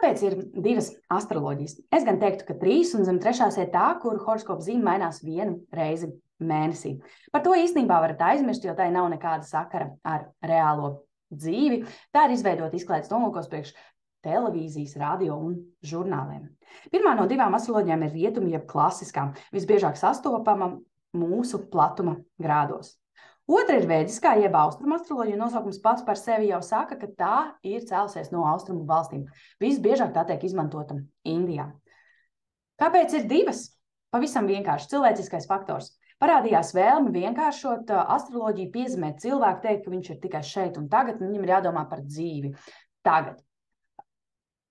Kāpēc ir divas astroloģijas? Es gan teiktu, ka trīs, un zem trešās ir tā, kur horoskopa zīme mainās vienu reizi mēnesī. Par to īstenībā varat aizmirst, jo tai nav nekāda sakara ar reālo dzīvi. Tā ir izveidota izklaides nolūkos priekš televīzijas, radio un žurnāliem. Pirmā no divām astroloģijām ir rietuma jeb klasiskā, visbiežāk sastopama mūsu platuma grādos. Otra ir vēdiskā, jeb austrumu astroloģija, nosaukums pats par sevi jau saka, ka tā ir cēlusies no austrumu valstīm. Visbiežāk tā tiek izmantota Indijā. Kāpēc ir divas? Pavisam vienkārši cilvēciskais faktors. Parādījās vēlme vienkāršot astroloģiju, piezīmēt cilvēku, teikt, ka viņš ir tikai šeit un tagad, un viņam ir jādomā par dzīvi tagad.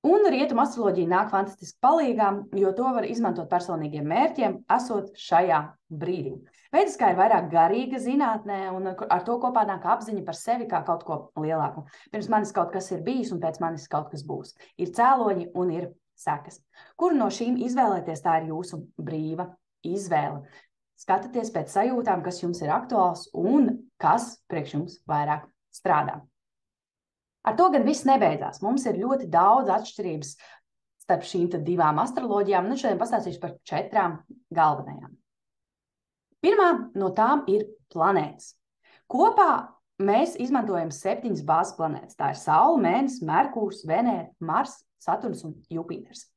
Un rietuma astroloģija nāk fantastiski palīgā, jo to var izmantot personīgiem mērķiem, esot šajā brīdī. Vēdiskā ir vairāk garīga zinātnē, un ar to kopā nāk apziņa par sevi kā kaut ko lielāku. Pirms manis kaut kas ir bijis, un pēc manis kaut kas būs. Ir cēloņi un ir sekas. Kuru no šīm izvēlēties, tā ir jūsu brīva izvēle. Skatieties pēc sajūtām, kas jums ir aktuāls un kas priekš jums vairāk strādā. Ar to gan viss nebeidzās. Mums ir ļoti daudz atšķirības starp šīm divām astroloģijām, un šodien pastāstīšu par 4 galvenajām. Pirmā no tām ir planētas. Kopā mēs izmantojam 7 bāzes planētas. Tā ir Saule, Mēnesis, Merkurs, Venēra, Mars, Saturns un Jupiters.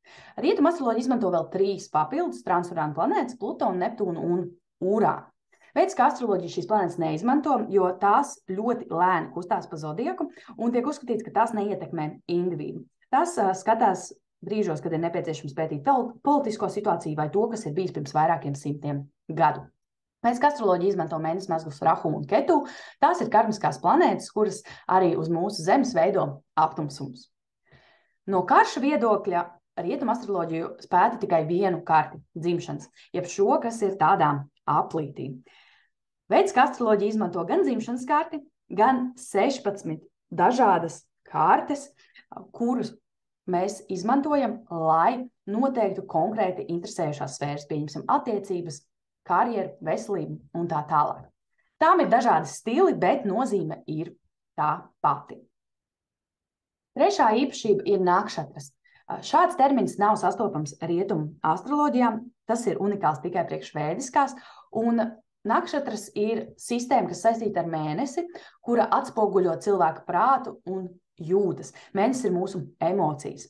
Rietuma astroloģija izmanto vēl 3 papildus transurānu planētas, Plutonu, Neptūnu un Urānu. Vēdiskā astroloģija šīs planētas neizmanto, jo tās ļoti lēni kustās pa zodiaku un tiek uzskatīts, ka tās neietekmē individu. Tās skatās brīžos, kad ir nepieciešams pētīt politisko situāciju vai to, kas ir bijis pirms vairākiem simtiem gadu. Vēdiskā astroloģija izmanto mēnesi mezglus Rahu un Ketu. Tās ir karmiskās planētas, kuras arī uz mūsu zemes veido aptumsums. No karša viedokļa rietuma astroloģiju spēta tikai vienu karti dzimšanas, jeb šo, kas ir tādā aplītī. Vēdiskā astroloģija izmanto gan dzimšanas karti, gan 16 dažādas kartes, kurus mēs izmantojam, lai noteiktu konkrēti interesējušās sfēras, pieņemsim attiecības, karjeru, veselību un tā tālāk. Tām ir dažādi stili, bet nozīme ir tā pati. Trešā īpašība ir nakšatras. Šāds termins nav sastopams rietumu astroloģijām, tas ir unikāls tikai priekš vēdiskās, un nakšatras ir sistēma, kas saistīta ar mēnesi, kura atspoguļo cilvēka prātu un jūtas. Mēnesis ir mūsu emocijas.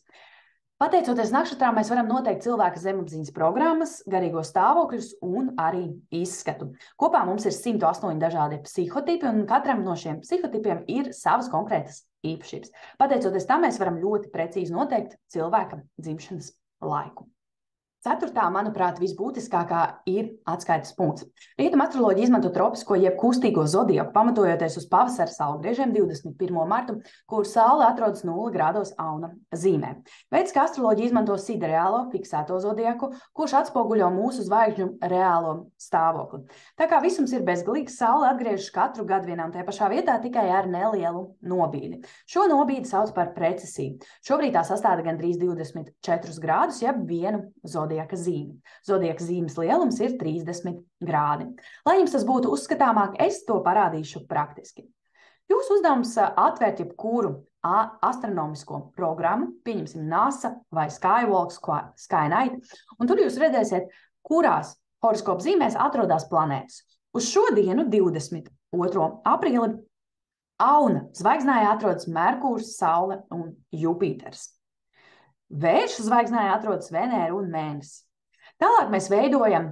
Pateicoties nakšatrām, mēs varam noteikt cilvēka zemapziņas programmas, garīgo stāvokļus un arī izskatu. Kopā mums ir 108 dažādi psihotipi, un katram no šiem psihotipiem ir savas konkrētas īpašības. Pateicoties tam, mēs varam ļoti precīzi noteikt cilvēka dzimšanas laiku. 4. manuprāt, visbūtiskākā ir atskaites punkts. Rietuma astroloģija izmanto tropisko jeb kustīgo zodiaku, pamatojoties uz pavasara saulgriežiem 21. martu, kur saule atrodas 0 grādos auna zīmē. Vēdiskā astroloģija izmanto sidereālo fiksēto zodiaku, kurš atspoguļo mūsu zvaigžņu reālo stāvokli. Tā kā visums ir bezgalīgs, saule atgriežas katru gadu vienā un tajā pašā vietā tikai ar nelielu nobīdi. Šo nobīdi sauc par precesiju. Šobrīd tā sastāda gandrīz 24 grādus, jeb vienu zodiaku. Zodiaka zīmes lielums ir 30 grādi. Lai jums tas būtu uzskatāmāk, es to parādīšu praktiski. Jūsu uzdevums atvērt jebkuru astronomisko programmu, pieņemsim NASA vai Skywalk, Skynight, un tur jūs redzēsiet, kurās horoskopa zīmēs atrodas planētas. Uz šodienu, 22. aprīli, auna zvaigznājā atrodas Merkurs, Saule un Jupiters. Vērša zvaigznājā atrodas Venēra un Mēnesis. Tālāk mēs veidojam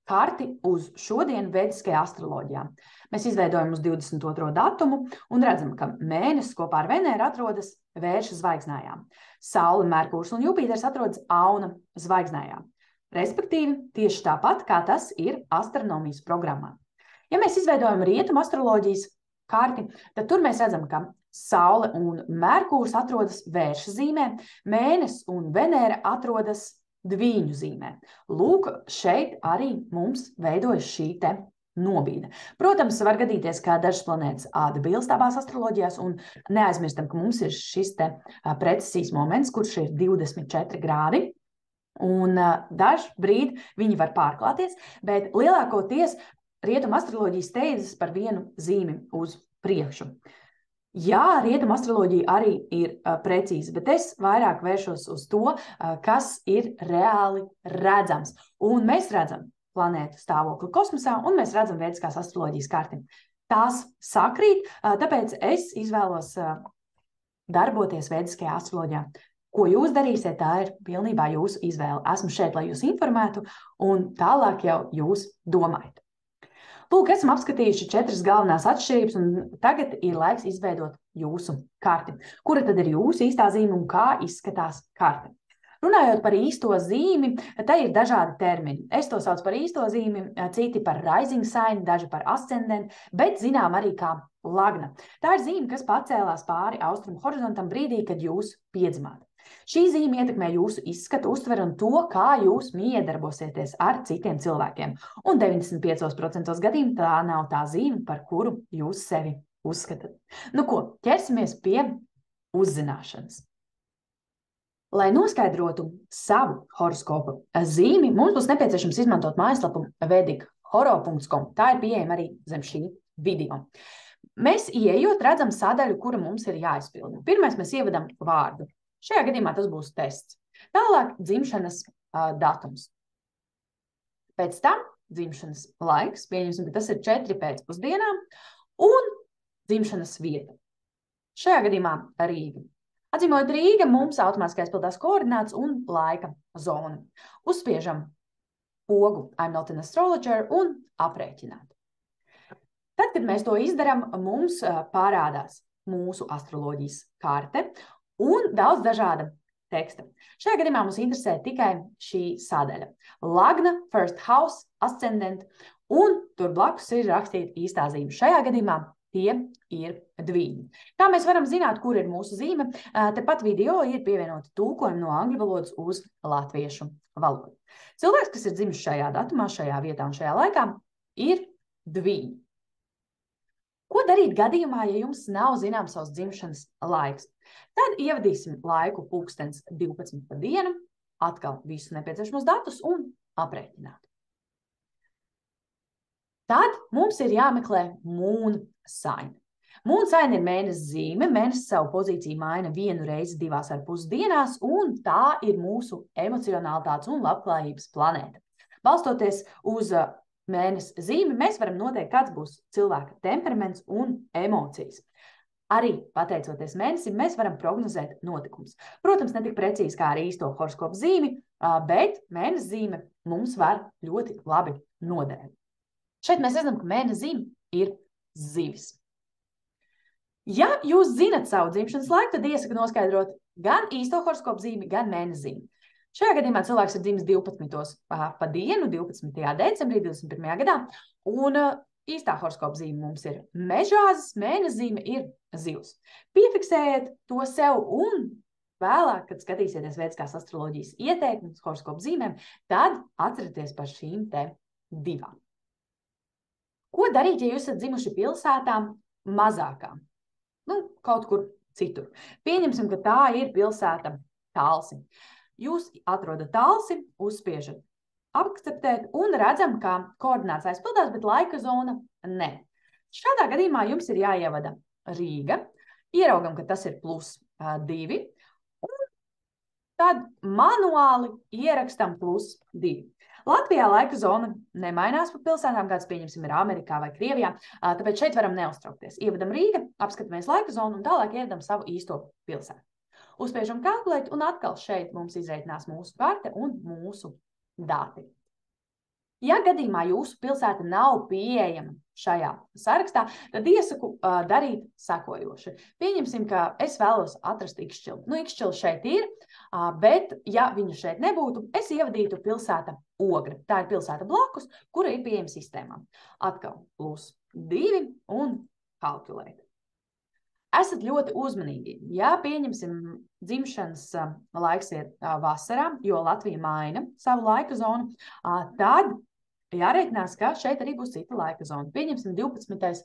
karti uz šodienu vēdiskajā astroloģijā. Mēs izveidojam uz 22. datumu un redzam, ka Mēnesis kopā ar Venēru atrodas Vērša zvaigznājā. Saule, Merkurs un Jupiters atrodas auna zvaigznājā. Respektīvi, tieši tāpat, kā tas ir astronomijas programmā. Ja mēs izveidojam rietumu astroloģijas karti, tad tur mēs redzam, ka Saule un Merkurs atrodas Vērša zīmē, Mēnesis un Venēra atrodas Dvīņu zīmē. Lūk, šeit arī mums veidojas šī te nobīde. Protams, var gadīties, ka dažas planētas atbilst abās astroloģijās, un neaizmirstam, ka mums ir šis te precesijas moments, kurš ir 24 grādi, un dažu brīdi viņi var pārklāties, bet lielākoties rietuma astroloģija steidzas par vienu zīmi uz priekšu. Jā, rietumu astroloģija arī ir precīza, bet es vairāk vēršos uz to, kas ir reāli redzams. Un mēs redzam planētu stāvokli kosmosā, un mēs redzam vēdiskās astroloģijas karti. Tās sakrīt, tāpēc es izvēlos darboties vēdiskajā astroloģijā. Ko jūs darīsiet, tā ir pilnībā jūsu izvēle. Esmu šeit, lai jūs informētu, un tālāk jau jūs domājat. Lūk, esam apskatījuši 4 galvenās atšķirības, un tagad ir laiks izveidot jūsu karti. Kura tad ir jūsu īstā zīme un kā izskatās karte? Runājot par īsto zīmi, tai ir dažādi termini. Es to saucu par īsto zīmi, citi par rising sign, daži par ascendentu, bet zinām arī kā lagna. Tā ir zīme, kas pacēlās pāri austrumu horizontam brīdī, kad jūs piedzimāt. Šī zīme ietekmē jūsu izskatu, uztveri un to, kā jūs miedarbosieties ar citiem cilvēkiem. Un 95% gadījumu tā nav tā zīme, par kuru jūs sevi uzskatāt. Nu ko, ķersimies pie uzzināšanas. Lai noskaidrotu savu horoskopu zīmi, mums būs nepieciešams izmantot mājaslapu vedikhoro.com. Tā ir pieejama arī zem šī video. Mēs ieejot redzam sadaļu, kura mums ir jāizpilda. Pirmais mēs ievadam vārdu. Šajā gadījumā tas būs tests. Tālāk dzimšanas datums. Pēc tam dzimšanas laiks, pieņemsim, ka tas ir 4 pēcpusdienā, un dzimšanas vieta. Šajā gadījumā Rīga. Atzīmojot Rīga, mums automātiski aizpildās koordināts un laika zona. Uzspiežam pogu I'm not an astrologer un aprēķināt. Tad, kad mēs to izdaram, mums parādās mūsu astroloģijas karte un daudz dažāda teksta. Šajā gadījumā mums interesē tikai šī sadaļa. Lagna, first house, ascendent, un tur blakus ir rakstīta īstā zīme. Šajā gadījumā tie ir dvīņi. Kā mēs varam zināt, kur ir mūsu zīme? Tepat video ir pievienoti tulkojumi no angļu valodas uz latviešu valodu. Cilvēks, kas ir dzimis šajā datumā, šajā vietā un šajā laikā, ir dvīņi. Ko darīt gadījumā, ja jums nav zināms savs dzimšanas laiks? Tad ievadīsim laiku pulkstens 12 pa dienu, atkal visus nepieciešamos datus un aprēķināt. Tad mums ir jāmeklē moon sign. Moon sign ir mēnesis zīme, mēnesis savu pozīciju maina 1 reizi 2,5 dienās, un tā ir mūsu emocionalitātes un labklājības planēta. Balstoties uz mēnesis zīmi, mēs varam noteikt, kāds būs cilvēka temperaments un emocijas. Arī pateicoties mēnesim, mēs varam prognozēt notikumus. Protams, ne tik precīzi kā ar īsto horoskopu zīmi, bet mēnesis zīme mums var ļoti labi noderēt. Šeit mēs redzam, ka mēnesis zīme ir zivis. Ja jūs zinat savu dzimšanas laiku, tad iesaku noskaidrot gan īsto horoskopu zīmi, gan mēnesis zīmi. Šajā gadījumā cilvēks ir dzimis 12. pa dienu, 12. decembrī, 21. gadā, un īstā horoskopa zīme mums ir mežāzes, mēnesis zīme ir zivs. Piefiksējiet to sev un vēlāk, kad skatīsieties vēdiskās astroloģijas ieteikumus horoskopu zīmēm, tad atcerieties par šīm te divām. Ko darīt, ja jūs esat dzimuši pilsētām mazākām? Kaut kur citur. Pieņemsim, ka tā ir pilsēta Talsi. Jūs atrodat Talsi, uzspiežat akceptēt un redzam, ka koordināts aizpildās, bet laika zona ne. Šādā gadījumā jums ir jāievada Rīga, ieraugam, ka tas ir +2, un tad manuāli ierakstam +2. Latvijā laika zona nemainās pa pilsētām, kāds pieņemsim ir Amerikā vai Krievijā, tāpēc šeit varam neuztraukties. Ievadam Rīga, apskatāmies laika zonu un tālāk ievadam savu īsto pilsētu. Uzspiežam kalkulēt un atkal šeit mums izreitinās mūsu karte un mūsu dati. Ja gadījumā jūsu pilsēta nav pieejama šajā sarakstā, tad iesaku darīt sekojoši. Pieņemsim, ka es vēlos atrast Ikšķili. Ikšķili šeit ir, bet ja viņa šeit nebūtu, es ievadītu pilsēta Ogra. Tā ir pilsēta blakus, kura ir pieejama sistēmā. Atkal +2 un kalkulēt. Esat ļoti uzmanīgi. Ja pieņemsim dzimšanas laiks ir vasarā, jo Latvija maina savu laika zonu, tad jārēķinās, ka šeit arī būs cita laika zona. Pieņemsim 12.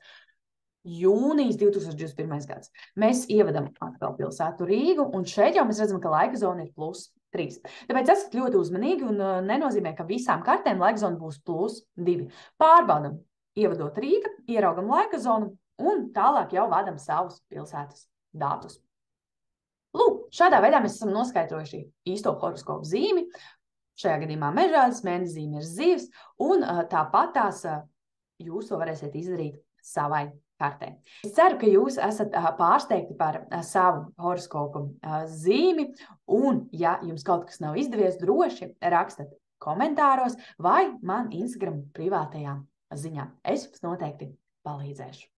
jūnijas 2021. gads. Mēs ievadam atkal pilsētu Rīgu, un šeit jau mēs redzam, ka laika zona ir +3. Tāpēc esat ļoti uzmanīgi un nenozīmē, ka visām kartēm laika zona būs +2. Pārbaudam, ievadot Rīga, ieraugam laika zonu, un tālāk jau vadam savus pilsētas datus. Lūk, šādā veidā mēs esam noskaidrojuši īsto horoskopu zīmi. Šajā gadījumā mežādas, mēnesis zīme ir zivs, un tāpat tās jūs to varēsiet izdarīt savai kartē. Es ceru, ka jūs esat pārsteigti par savu horoskopu zīmi, un ja jums kaut kas nav izdevies, droši rakstat komentāros vai man Instagram privātajā ziņā. Es jums noteikti palīdzēšu.